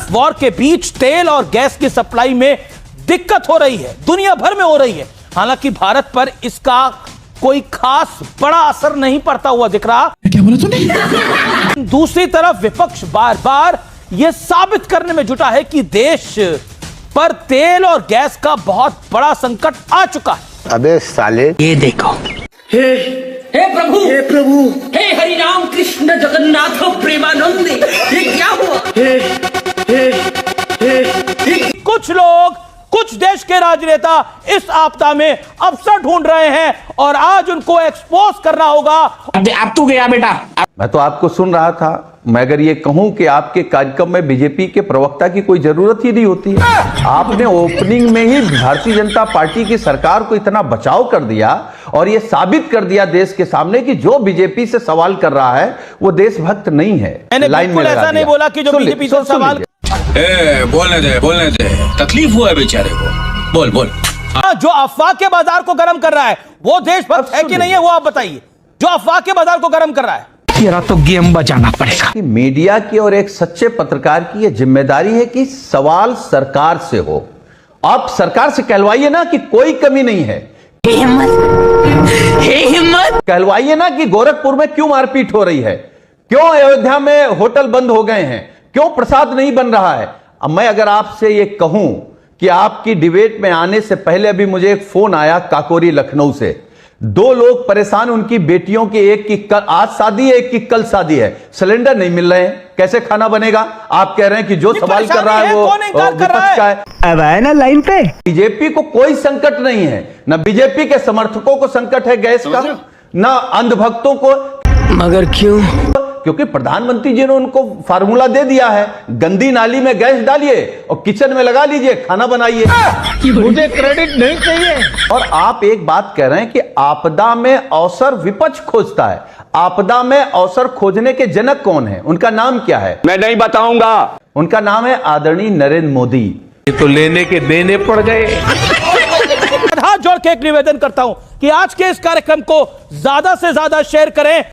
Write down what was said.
Gulf war के बीच तेल और गैस की सप्लाई में दिक्कत हो रही है, दुनिया भर में हो रही है। हालांकि भारत पर इसका कोई खास बड़ा असर नहीं पड़ता हुआ दिख रहा। क्या बोला तूने? दूसरी तरफ विपक्ष बार बार यह साबित करने में जुटा है कि देश पर तेल और गैस का बहुत बड़ा संकट आ चुका है। अबे साले, ये देखो, हे प्रभु, हे हरि राम कृष्ण जगन्नाथ प्रेमानंद, ये क्या हुआ? कुछ लोग, कुछ देश के राजनेता इस आपदा में अवसर ढूंढ रहे हैं और आज उनको एक्सपोज करना होगा। अब तू गया बेटा। मैं तो आपको सुन रहा था। मैं अगर ये कहूं कि आपके कार्यक्रम में बीजेपी के प्रवक्ता की कोई जरूरत ही नहीं होती है। आपने ओपनिंग में ही भारतीय जनता पार्टी की सरकार को इतना बचाव कर दिया और ये साबित कर दिया देश के सामने कि जो बीजेपी से सवाल कर रहा है वो देशभक्त नहीं है। मैंने बिल्कुल ऐसा नहीं बोला कि जो बीजेपी से सवाल। बोलने दे, तकलीफ हुआ है बेचारे को। बोल। जो अफवाह के बाजार को गर्म कर रहा है वो देशभक्त है कि नहीं है, वो आप बताइए। जो अफवाह के बाजार को गर्म कर रहा है, तेरा तो गेम बजाना पड़ेगा। कि मीडिया की और एक सच्चे पत्रकार की यह जिम्मेदारी है कि सवाल सरकार से हो। आप सरकार से कहलवाइए ना कि कोई कमी नहीं है। हिम्मत कहलवाइए ना कि गोरखपुर में क्यों मारपीट हो रही है, क्यों अयोध्या में होटल बंद हो गए हैं, क्यों प्रसाद नहीं बन रहा है। अब मैं अगर आपसे ये कहूं कि आपकी डिबेट में आने से पहले अभी मुझे एक फोन आया काकोरी लखनऊ से। 2 लोग परेशान, उनकी बेटियों की एक की कल आज शादी है, एक की कल शादी है, सिलेंडर नहीं मिल रहे हैं, कैसे खाना बनेगा। आप कह रहे हैं कि जो सवाल कर रहा है वो विपक्ष का है। अब आए ना लाइन पे। बीजेपी को कोई संकट नहीं है, ना बीजेपी के समर्थकों को संकट है गैस का, ना अंधभक्तों को। मगर क्यों? क्योंकि प्रधानमंत्री जी ने उनको फार्मूला दे दिया है, गंदी नाली में गैस डालिए और किचन में लगा लीजिए, खाना बनाइए। मुझे क्रेडिट नहीं चाहिए। और आप एक बात कह रहे हैं कि आपदा में अवसर विपक्ष खोजता है। आपदा में अवसर खोजने के जनक कौन है, उनका नाम क्या है? मैं नहीं बताऊंगा। उनका नाम है आदरणीय नरेंद्र मोदी। ये तो लेने के देने पड़ गए। हाथ जोड़ के एक निवेदन करता हूं कि आज के इस कार्यक्रम को ज्यादा से ज्यादा शेयर करें।